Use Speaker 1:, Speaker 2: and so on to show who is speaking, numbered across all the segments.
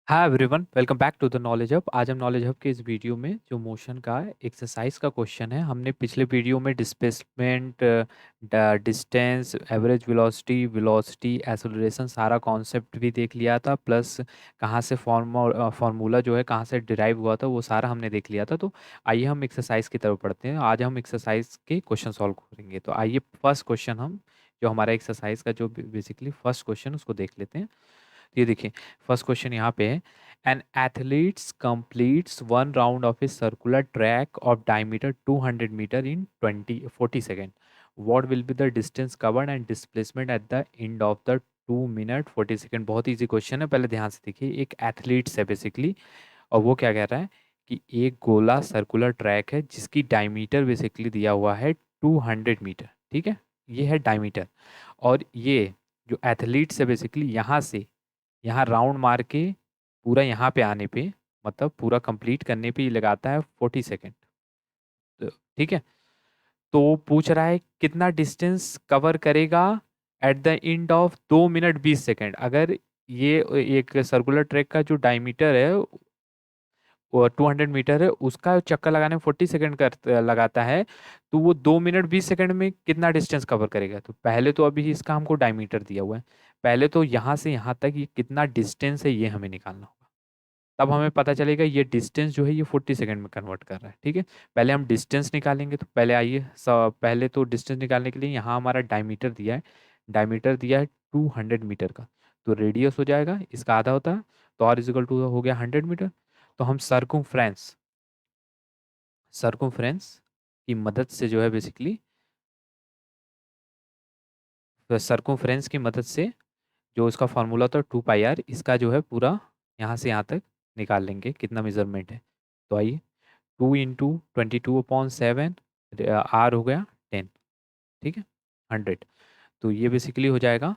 Speaker 1: Hi everyone, welcome back to the knowledge hub. आज हम knowledge hub के इस वीडियो में जो मोशन का एक्सरसाइज का क्वेश्चन है, हमने पिछले वीडियो में displacement, distance, average velocity, velocity, acceleration सारा कॉन्सेप्ट भी देख लिया था। प्लस कहाँ से फार्मूला जो है कहाँ से डिराइव हुआ था वो सारा हमने देख लिया था। तो आइए हम एक्सरसाइज की तरफ पढ़ते हैं। आज हम एक्सरसाइज के क्वेश्चन सॉल्व करेंगे। तो आइए फर्स्ट क्वेश्चन हम जो हमारा एक्सरसाइज का जो बेसिकली फर्स्ट क्वेश्चन उसको देख लेते हैं। ये देखिए, फर्स्ट क्वेश्चन यहाँ पे है। An athletes completes one round of a circular track of diameter 200 metre in 40 second. What will be the distance covered and displacement at the end of the 2 minute 40 second. बहुत easy question है, पहले ध्यान से देखिए। एक athletes है basically, और वो क्या कह रहा है कि एक गोला सर्कुलर ट्रैक है जिसकी डायमीटर बेसिकली दिया हुआ है 200 मीटर। ठीक है, ये है डायमीटर। और ये जो एथलीट्स है बेसिकली यहाँ से यहाँ राउंड मार के पूरा यहाँ पे आने पे, मतलब पूरा कंप्लीट करने पे ये लगाता है 40 सेकेंड। तो ठीक है, तो पूछ रहा है कितना डिस्टेंस कवर करेगा eight the end of 2 minute 20 second. अगर ये एक सर्कुलर ट्रैक का जो डायमीटर है वो 200 मीटर है, उसका चक्कर लगाने में 40 सेकेंड कर लगाता है, तो वो 2 मिनट 20 सेकेंड में कितना डिस्टेंस कवर करेगा। तो पहले तो अभी इसका हमको डायमीटर दिया हुआ है, पहले तो यहाँ से यहाँ तक ये कितना डिस्टेंस है ये हमें निकालना होगा। तब हमें पता चलेगा ये डिस्टेंस जो है ये 40 सेकेंड में कन्वर्ट कर रहा है। ठीक है, पहले हम डिस्टेंस निकालेंगे। तो पहले आइए पहले तो डिस्टेंस निकालने के लिए यहाँ हमारा डायमीटर दिया है, डायमीटर दिया है 200 मीटर का। तो रेडियस हो जाएगा, इसका आधा होता है, तो आर इजिकल टू हो गया 100 मीटर। तो हम सर्कुम्फ्रेंस सर्कुम्फ्रेंस की मदद से जो है बेसिकली, सर्कुम्फ्रेंस की मदद से जो इसका फॉर्मूला था 2 पाई आर, इसका जो है पूरा यहाँ से यहाँ तक निकाल लेंगे कितना मेजरमेंट है। तो आइए, 2 × 22/7, आर हो गया 10। ठीक है, 100। तो ये बेसिकली हो जाएगा।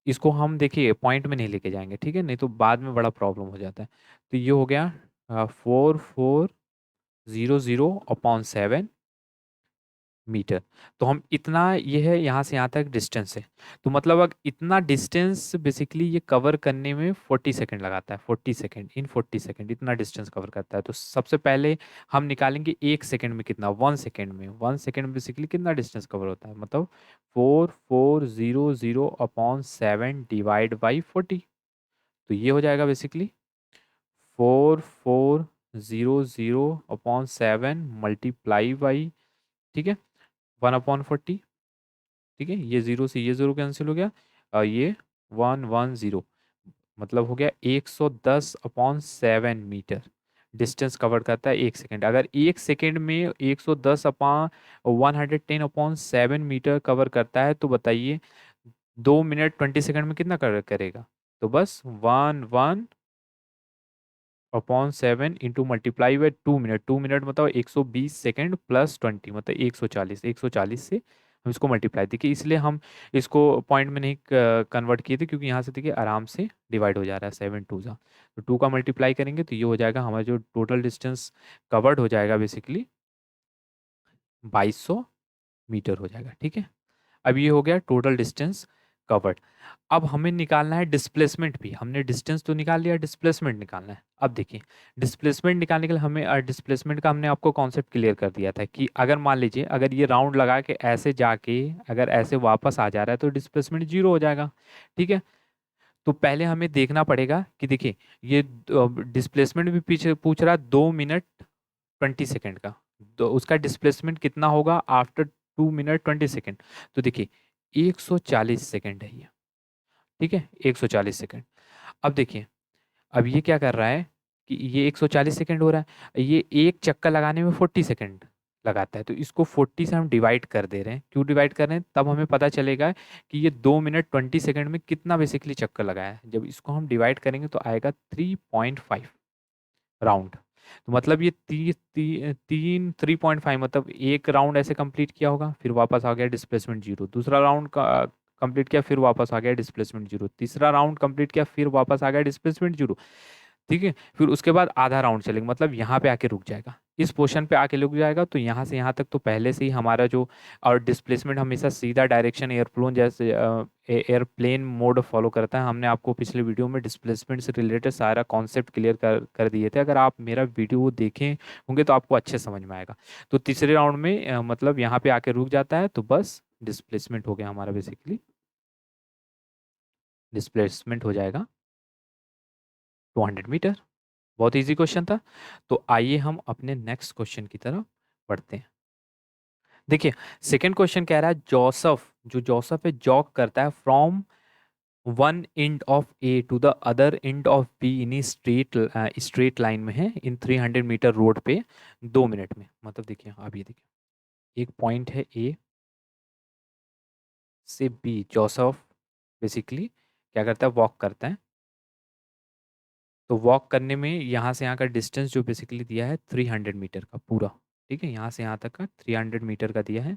Speaker 1: इसको हम देखिए पॉइंट में नहीं लेके जाएंगे, ठीक है, नहीं तो बाद में बड़ा प्रॉब्लम हो जाता है। तो ये हो गया 4400/7 मीटर। तो हम इतना, ये है यहाँ से यहाँ तक डिस्टेंस है। तो मतलब अगर इतना डिस्टेंस बेसिकली ये कवर करने में 40 सेकेंड लगाता है, 40 सेकेंड इतना डिस्टेंस कवर करता है। तो सबसे पहले हम निकालेंगे 1 सेकेंड में कितना, 1 सेकेंड में, 1 सेकेंड में बेसिकली कितना डिस्टेंस कवर होता है, मतलब 4400/7 डिवाइड बाई 40। तो ये हो जाएगा बेसिकली 4400/7 मल्टीप्लाई बाई, ठीक है, 1/40। ठीक है, ये जीरो से ये जीरो कैंसिल हो गया, ये 110, मतलब हो गया 110/7 मीटर डिस्टेंस कवर करता है 1 सेकेंड। अगर 1 सेकेंड में 110/110/7 मीटर कवर करता है, तो बताइए 2 मिनट 20 सेकेंड में कितना करेगा। तो बस 1/7 into multiply by 2 minute, 2 minute मतलब 120 सेकेंड प्लस 20 मतलब 140, 140 से हम इसको मल्टीप्लाई, देखिए इसलिए हम इसको पॉइंट में नहीं कन्वर्ट किए थे, क्योंकि यहाँ से देखिए आराम से डिवाइड हो जा रहा है, 7 2 तो 2 का मल्टीप्लाई करेंगे तो ये हो जाएगा हमारा जो टोटल डिस्टेंस कवर्ड हो जाएगा बेसिकली 2200 मीटर हो जाएगा। ठीक है, अब ये हो गया टोटल डिस्टेंस कवर्ड। अब हमें निकालना है डिस्प्लेसमेंट भी। हमने डिस्टेंस तो निकाल लिया, डिस्प्लेसमेंट निकालना है। अब देखिए, डिस्प्लेसमेंट निकालने के लिए हमें डिस्प्लेसमेंट का हमने आपको कॉन्सेप्ट क्लियर कर दिया था कि अगर मान लीजिए अगर ये राउंड लगा के ऐसे जाके अगर ऐसे वापस आ जा रहा है तो डिस्प्लेसमेंट जीरो हो जाएगा। ठीक है, तो पहले हमें देखना पड़ेगा कि देखिए ये डिस्प्लेसमेंट भी पीछे पूछ रहा है 2 मिनट 20 सेकेंड का, तो उसका डिस्प्लेसमेंट कितना होगा आफ्टर 2 मिनट 20 सेकेंड। तो देखिए 140 सेकेंड है ये। ठीक है, 140 सेकेंड। अब देखिए, अब ये क्या कर रहा है कि ये 140 सेकेंड हो रहा है, ये एक चक्कर लगाने में 40 सेकेंड लगाता है, तो इसको 40 से हम डिवाइड कर दे रहे हैं। क्यों डिवाइड कर रहे हैं, तब हमें पता चलेगा कि ये 2 मिनट 20 सेकेंड में कितना बेसिकली चक्कर लगाया है। जब इसको हम डिवाइड करेंगे तो आएगा 3.5 राउंड। तो मतलब ये 3.5 मतलब एक राउंड ऐसे कंप्लीट किया होगा, फिर वापस आ गया डिस्प्लेसमेंट जीरो, दूसरा राउंड का कंप्लीट किया फिर वापस आ गया डिस्प्लेसमेंट जीरो, तीसरा राउंड कंप्लीट किया फिर वापस आ गया डिस्प्लेसमेंट जीरो। ठीक है, फिर उसके बाद आधा राउंड चलेगा, मतलब यहाँ पे आके रुक जाएगा। इस पोर्शन पे आके रुक जाएगा, तो यहाँ से यहाँ तक तो पहले से ही हमारा जो, और डिस्प्लेसमेंट हमेशा सीधा डायरेक्शन एयरप्लेन जैसे एयरप्लेन मोड फॉलो करता है। हमने आपको पिछले वीडियो में डिस्प्लेसमेंट से रिलेटेड सारा कॉन्सेप्ट क्लियर कर दिए थे, अगर आप मेरा वीडियो देखें होंगे तो आपको अच्छे समझ में आएगा। तो तीसरे राउंड में मतलब यहाँ पे आके रुक जाता है, तो बस डिस्प्लेसमेंट हो गया हमारा, बेसिकली डिस्प्लेसमेंट हो जाएगा 200 मीटर। बहुत इजी क्वेश्चन था। तो आइए हम अपने नेक्स्ट क्वेश्चन की तरफ बढ़ते हैं। देखिए, सेकंड क्वेश्चन कह रहा है जोसफ है जॉग करता है from one end of A to the other end of B in straight line में है इन 300 मीटर रोड पे 2 मिनट में। मतलब देखिए, आप ये देखिए, एक पॉइंट है ए से बी, जोसफ बेसिकली क्या करता है, वॉक करता है। तो वॉक करने में यहाँ से यहाँ का डिस्टेंस जो बेसिकली दिया है 300 मीटर का पूरा, ठीक है, यहाँ से यहाँ तक का 300 मीटर का दिया है।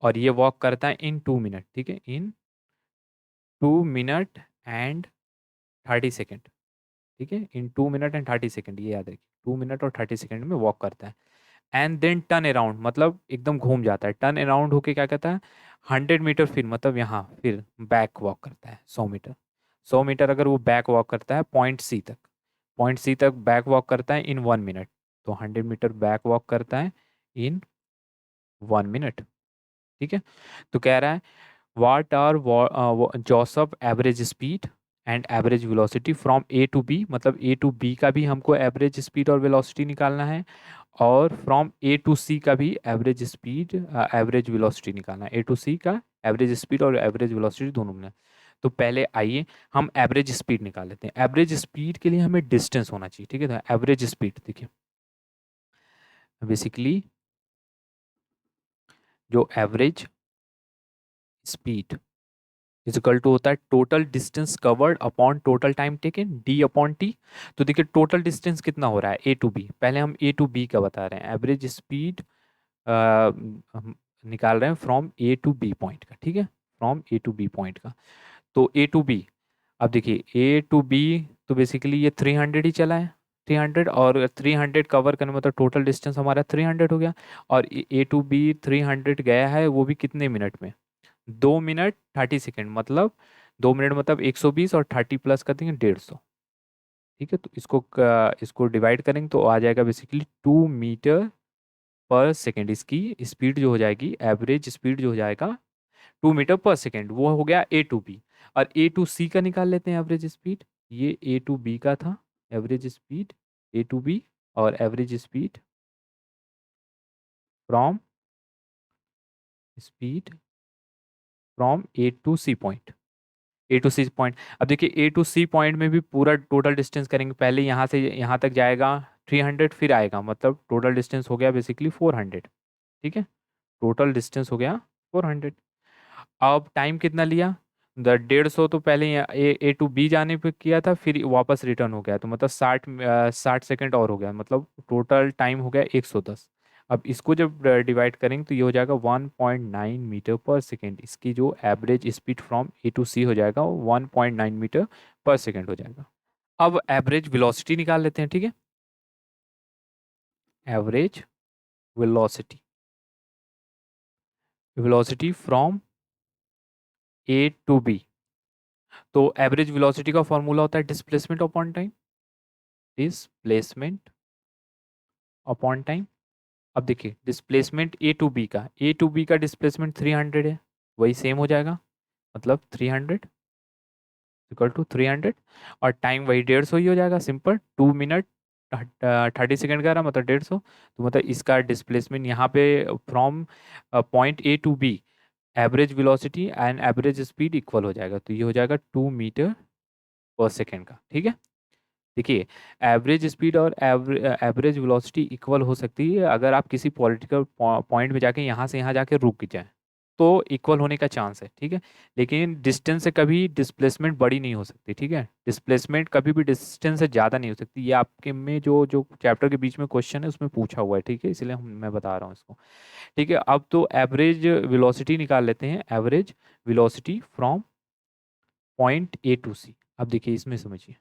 Speaker 1: और ये वॉक करता है इन 2 मिनट, ठीक है, इन 2 मिनट एंड 30 सेकेंड, ठीक है, इन 2 मिनट एंड 30 सेकेंड, ये याद रखिए, 2 मिनट और 30 सेकेंड में वॉक करता है। एंड देन टर्न अराउंड, मतलब एकदम घूम जाता है, टर्न अराउंड होके क्या कहता है 100 मीटर, फिर मतलब यहाँ फिर बैक वॉक करता है 100 मीटर। 100 मीटर अगर वो बैक वॉक करता है पॉइंट सी तक बैक वॉक करता है इन 1 मिनट, तो 100 मीटर बैक वॉक करता है इन 1 मिनट, ठीक है। तो कह रहा है व्हाट आर जोसफ average speed and average velocity from A to B, मतलब ए टू बी का भी हमको एवरेज स्पीड और वेलोसिटी निकालना है, और फ्रॉम ए टू सी का भी एवरेज स्पीड एवरेज वेलोसिटी निकालना है। ए टू सी का एवरेज स्पीड और एवरेज वेलोसिटी दोनों में। तो पहले आइए हम एवरेज स्पीड निकाल लेते हैं। एवरेज स्पीड के लिए हमें डिस्टेंस होना चाहिए, ठीक है। तो एवरेज स्पीड देखिए, बेसिकली जो एवरेज स्पीड इजिकल टू होता है total distance covered upon total time taken D upon T. तो देखिए टोटल डिस्टेंस कितना हो रहा है ए टू बी, पहले हम ए टू बी का बता रहे हैं। एवरेज स्पीड हम निकाल रहे हैं from A to B point का, ठीक है, from A to B point का। तो ए टू बी, अब देखिए ए टू बी, तो बेसिकली ये 300 ही चला है, 300, और 300 कवर करने मतलब टोटल डिस्टेंस हमारा 300 हो गया। और ए टू बी 300 गया है, वो भी कितने मिनट में, 2 मिनट 30 सेकेंड, मतलब 2 मिनट मतलब 120, और 30 प्लस कर देंगे 150, ठीक है। तो इसको डिवाइड करेंगे तो आ जाएगा बेसिकली 2 मीटर पर सेकेंड। इसकी स्पीड जो हो जाएगी, एवरेज स्पीड जो हो जाएगा 2 मीटर पर सेकेंड, वो हो गया ए टू बी। और ए टू सी का निकाल लेते हैं एवरेज स्पीड, ये ए टू बी का था average speed, A to B, और average speed from speed from A to C point, A to C point. अब देखिए ए टू सी पॉइंट में भी पूरा टोटल डिस्टेंस करेंगे, पहले यहाँ से यहाँ तक जाएगा 300, फिर आएगा, मतलब टोटल डिस्टेंस हो गया बेसिकली 400, ठीक है, टोटल डिस्टेंस हो गया 400। अब टाइम कितना लिया, 150, तो पहले ए टू बी जाने पे किया था, फिर वापस रिटर्न हो गया, तो मतलब 60 सेकेंड और हो गया, मतलब टोटल टाइम हो गया 110। अब इसको जब डिवाइड करेंगे तो ये हो जाएगा 1.9 मीटर पर सेकेंड। इसकी जो average speed from A to C हो जाएगा 1.9 मीटर पर सेकेंड हो जाएगा। अब एवरेज वेलोसिटी निकाल लेते हैं, ठीक है, average velocity, velocity from A to B. तो एवरेज वेलोसिटी का फॉर्मूला होता है displacement upon time, displacement upon time. अब देखिए डिस्प्लेसमेंट ए टू बी का डिस्प्लेसमेंट 300 है, वही सेम हो जाएगा, मतलब 300 = 300, और टाइम वही 150 ही हो जाएगा, सिंपल, 2 मिनट 30 सेकेंड का रहा, मतलब 150। तो मतलब इसका डिस्प्लेसमेंट यहाँ पे from point A to B, average velocity and average speed equal हो जाएगा, तो ये हो जाएगा 2 मीटर पर सेकेंड का, ठीक है। देखिए एवरेज स्पीड और एवरेज वेलोसिटी इक्वल हो सकती है अगर आप किसी पॉलिटिकल पॉइंट में जाके यहाँ से यहाँ जाके रुक जाए, तो इक्वल होने का चांस है, ठीक है। लेकिन डिस्टेंस से कभी डिस्प्लेसमेंट बड़ी नहीं हो सकती, ठीक है, डिस्प्लेसमेंट कभी भी डिस्टेंस से ज़्यादा नहीं हो सकती। ये आपके में जो जो चैप्टर के बीच में क्वेश्चन है उसमें पूछा हुआ है, ठीक है, इसलिए मैं बता रहा हूँ इसको, ठीक है। अब तो एवरेज वेलोसिटी निकाल लेते हैं, average velocity from point A to C. अब देखिए इसमें समझिए,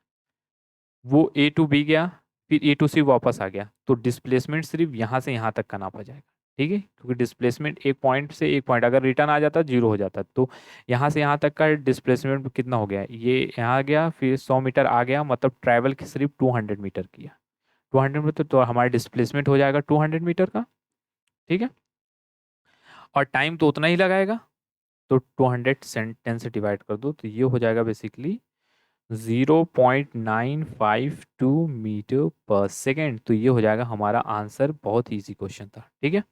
Speaker 1: वो ए टू बी गया, फिर ए टू सी वापस आ गया, तो डिस्प्लेसमेंट सिर्फ यहाँ से यहाँ तक का नापा जाएगा। ठीक है, क्योंकि डिस्प्लेसमेंट एक पॉइंट से एक पॉइंट अगर रिटर्न आ जाता जीरो हो जाता, तो यहाँ से यहाँ तक का डिस्प्लेसमेंट कितना हो गया, ये यहाँ गया, फिर 100 मीटर आ गया, मतलब ट्रैवल की सिर्फ 200 मीटर किया। 200 मीटर तो हमारा डिस्प्लेसमेंट हो जाएगा 200 मीटर का। ठीक है, और टाइम तो उतना ही लगाएगा, तो 210 से डिवाइड कर दो, तो ये हो जाएगा बेसिकली 0.952 मीटर पर सेकेंड। तो ये हो जाएगा हमारा आंसर। बहुत ईजी क्वेश्चन था। ठीक है।